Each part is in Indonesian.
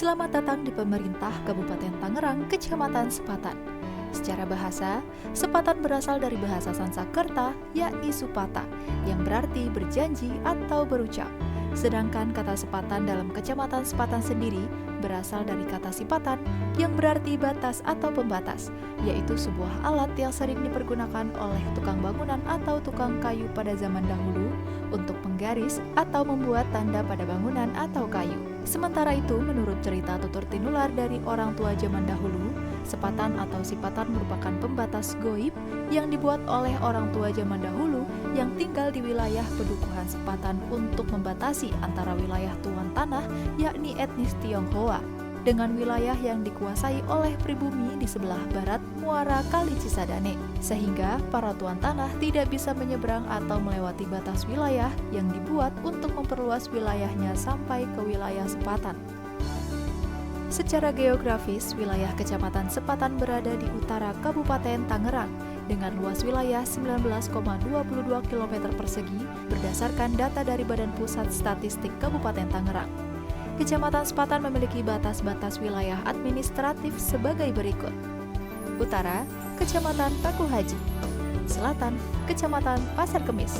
Selamat datang di pemerintah Kabupaten Tangerang, Kecamatan Sepatan. Secara bahasa, Sepatan berasal dari bahasa Sanskerta, yakni Supata, yang berarti berjanji atau berucap. Sedangkan kata Sepatan dalam Kecamatan Sepatan sendiri berasal dari kata sipatan yang berarti batas atau pembatas, yaitu sebuah alat yang sering dipergunakan oleh tukang bangunan atau tukang kayu pada zaman dahulu untuk menggaris atau membuat tanda pada bangunan atau kayu. Sementara itu, menurut cerita tutur tinular dari orang tua zaman dahulu, sepatan atau sipatan merupakan pembatas goib yang dibuat oleh orang tua zaman dahulu yang tinggal di wilayah pedukuhan Sepatan untuk membatasi antara wilayah tuan tanah, yakni etnis Tionghoa, dengan wilayah yang dikuasai oleh pribumi di sebelah barat muara Kali Cisadane, sehingga para tuan tanah tidak bisa menyeberang atau melewati batas wilayah yang dibuat untuk memperluas wilayahnya sampai ke wilayah Sepatan. Secara geografis, wilayah Kecamatan Sepatan berada di utara Kabupaten Tangerang dengan luas wilayah 19,22 km persegi berdasarkan data dari Badan Pusat Statistik Kabupaten Tangerang. Kecamatan Sepatan memiliki batas-batas wilayah administratif sebagai berikut. Utara, Kecamatan Paku Haji. Selatan, Kecamatan Pasar Kemis.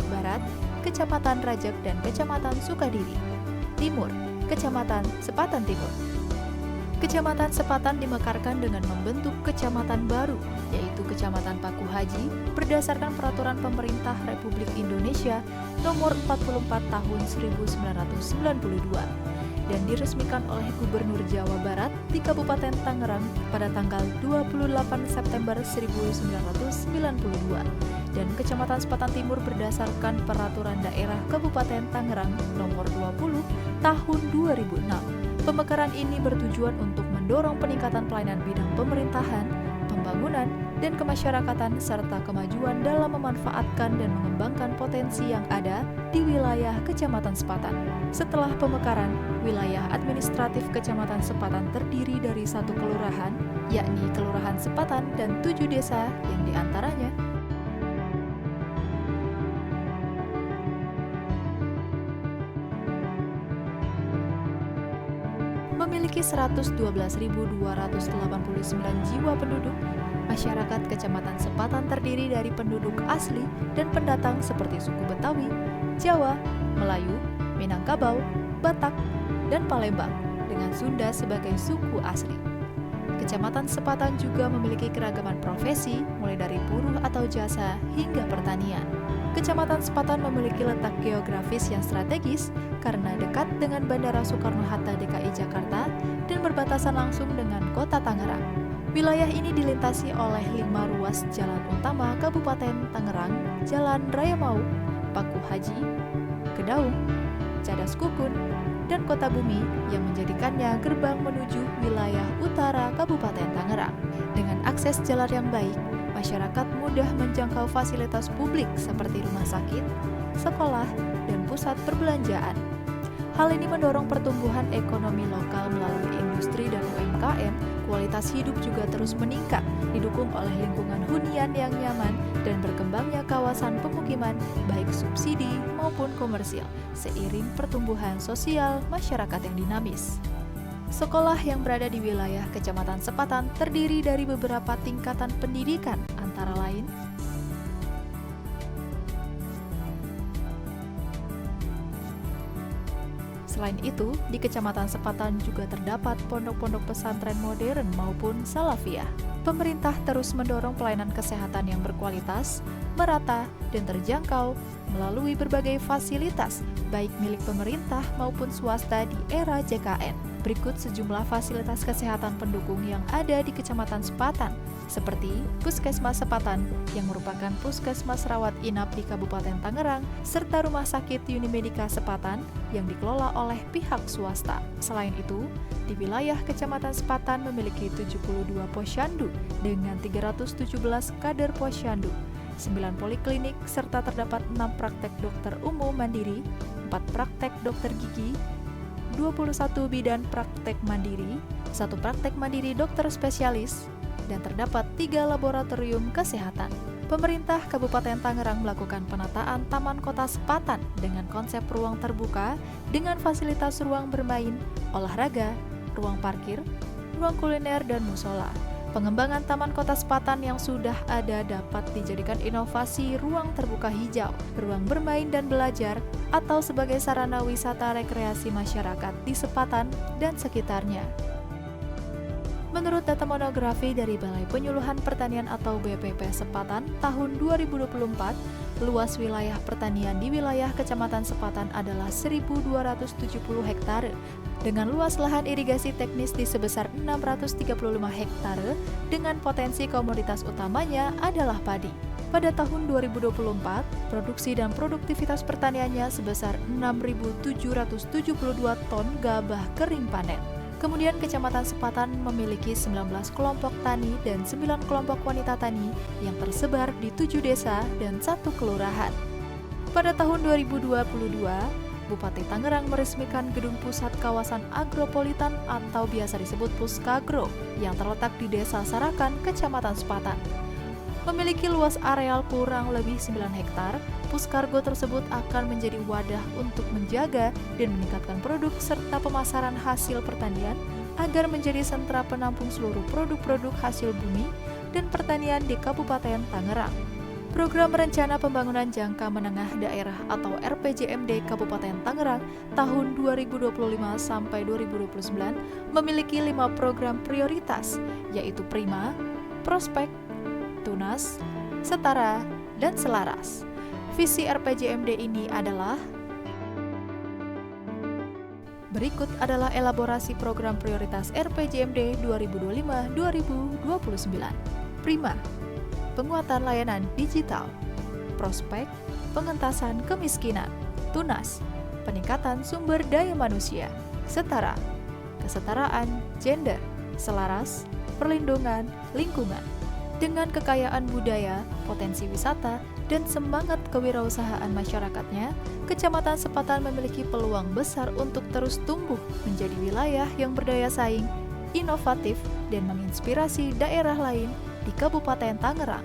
Barat, Kecamatan Rajek dan Kecamatan Sukadiri. Timur, Kecamatan Sepatan Timur. Kecamatan Sepatan dimekarkan dengan membentuk kecamatan baru, yaitu Kecamatan Paku Haji, berdasarkan Peraturan Pemerintah Republik Indonesia Nomor 44 Tahun 1992, dan diresmikan oleh Gubernur Jawa Barat di Kabupaten Tangerang pada tanggal 28 September 1992, dan Kecamatan Sepatan Timur berdasarkan Peraturan Daerah Kabupaten Tangerang Nomor 20 Tahun 2006. Pemekaran ini bertujuan untuk mendorong peningkatan pelayanan bidang pemerintahan, pembangunan, dan kemasyarakatan serta kemajuan dalam memanfaatkan dan mengembangkan potensi yang ada di wilayah Kecamatan Sepatan. Setelah pemekaran, wilayah administratif Kecamatan Sepatan terdiri dari satu kelurahan, yakni Kelurahan Sepatan dan 7 desa yang diantaranya memiliki 112.289 jiwa penduduk. Masyarakat Kecamatan Sepatan terdiri dari penduduk asli dan pendatang seperti suku Betawi, Jawa, Melayu, Minangkabau, Batak, dan Palembang, dengan Sunda sebagai suku asli. Kecamatan Sepatan juga memiliki keragaman profesi, mulai dari buruh atau jasa hingga pertanian. Kecamatan Sepatan memiliki letak geografis yang strategis karena dekat dengan Bandara Soekarno-Hatta DKI Jakarta dan berbatasan langsung dengan Kota Tangerang. Wilayah ini dilintasi oleh 5 ruas jalan utama Kabupaten Tangerang, Jalan Raya Mau, Paku Haji, Kedaung, Cadas Kukun, dan Kota Bumi yang menjadikannya gerbang menuju wilayah utara Kabupaten Tangerang. Dengan akses jalan yang baik, masyarakat mudah menjangkau fasilitas publik seperti rumah sakit, sekolah, dan pusat perbelanjaan. Hal ini mendorong pertumbuhan ekonomi lokal melalui industri dan UMKM. Kualitas hidup juga terus meningkat, didukung oleh lingkungan hunian yang nyaman dan berkembangnya kawasan pemukiman, baik subsidi maupun komersil, seiring pertumbuhan sosial masyarakat yang dinamis. Sekolah yang berada di wilayah Kecamatan Sepatan terdiri dari beberapa tingkatan pendidikan, antara lain Selain itu, di Kecamatan Sepatan juga terdapat pondok-pondok pesantren modern maupun salafiyah. Pemerintah terus mendorong pelayanan kesehatan yang berkualitas, merata, dan terjangkau melalui berbagai fasilitas, baik milik pemerintah maupun swasta di era JKN. Berikut sejumlah fasilitas kesehatan pendukung yang ada di Kecamatan Sepatan, seperti Puskesmas Sepatan yang merupakan puskesmas rawat inap di Kabupaten Tangerang, serta Rumah Sakit Unimedika Sepatan yang dikelola oleh pihak swasta. Selain itu, di wilayah Kecamatan Sepatan memiliki 72 posyandu dengan 317 kader posyandu, 9 poliklinik, serta terdapat 6 praktek dokter umum mandiri, 4 praktek dokter gigi, 21 bidan praktek mandiri, 1 praktek mandiri dokter spesialis, dan terdapat 3 laboratorium kesehatan. Pemerintah Kabupaten Tangerang melakukan penataan Taman Kota Sepatan dengan konsep ruang terbuka dengan fasilitas ruang bermain, olahraga, ruang parkir, ruang kuliner, dan musola. Pengembangan Taman Kota Sepatan yang sudah ada dapat dijadikan inovasi ruang terbuka hijau, ruang bermain dan belajar, atau sebagai sarana wisata rekreasi masyarakat di Sepatan dan sekitarnya. Menurut data monografi dari Balai Penyuluhan Pertanian atau BPP Sepatan tahun 2024, luas wilayah pertanian di wilayah Kecamatan Sepatan adalah 1.270 hektare, dengan luas lahan irigasi teknis di sebesar 635 hektare, dengan potensi komoditas utamanya adalah padi. Pada tahun 2024, produksi dan produktivitas pertaniannya sebesar 6.772 ton gabah kering panen. Kemudian Kecamatan Sepatan memiliki 19 kelompok tani dan 9 kelompok wanita tani yang tersebar di 7 desa dan 1 kelurahan. Pada tahun 2022, Bupati Tangerang meresmikan Gedung Pusat Kawasan Agropolitan atau biasa disebut Puskagro yang terletak di Desa Sarakan, Kecamatan Sepatan. Memiliki luas areal kurang lebih 9 hektar, Puskargo tersebut akan menjadi wadah untuk menjaga dan meningkatkan produk serta pemasaran hasil pertanian agar menjadi sentra penampung seluruh produk-produk hasil bumi dan pertanian di Kabupaten Tangerang. Program Rencana Pembangunan Jangka Menengah Daerah atau RPJMD Kabupaten Tangerang tahun 2025 sampai 2029 memiliki 5 program prioritas, yaitu Prima, Prospek, Tunas, Setara, dan Selaras. Visi RPJMD ini adalah berikut adalah elaborasi program prioritas RPJMD 2025-2029. Prima, penguatan layanan digital. Prospek, pengentasan kemiskinan. Tunas, peningkatan sumber daya manusia. Setara, kesetaraan gender. Selaras, perlindungan lingkungan. Dengan kekayaan budaya, potensi wisata, dan semangat kewirausahaan masyarakatnya, Kecamatan Sepatan memiliki peluang besar untuk terus tumbuh menjadi wilayah yang berdaya saing, inovatif, dan menginspirasi daerah lain di Kabupaten Tangerang.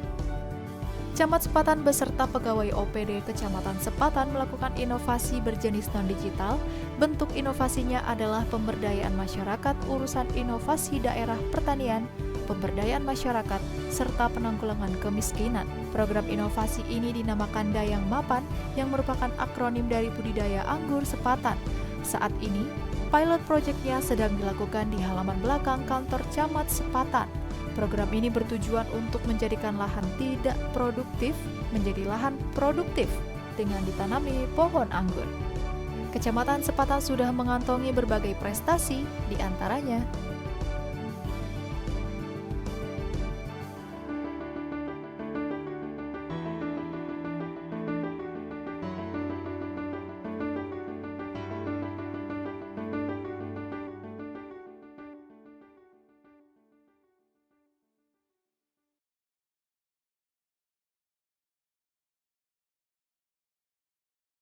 Camat Sepatan beserta pegawai OPD Kecamatan Sepatan melakukan inovasi berjenis non-digital. Bentuk inovasinya adalah pemberdayaan masyarakat, urusan inovasi daerah pertanian, pemberdayaan masyarakat, serta penanggulangan kemiskinan. Program inovasi ini dinamakan Dayang Mapan yang merupakan akronim dari budidaya anggur Sepatan. Saat ini, pilot project-nya sedang dilakukan di halaman belakang kantor Camat Sepatan. Program ini bertujuan untuk menjadikan lahan tidak produktif menjadi lahan produktif dengan ditanami pohon anggur. Kecamatan Sepatan sudah mengantongi berbagai prestasi, di antaranya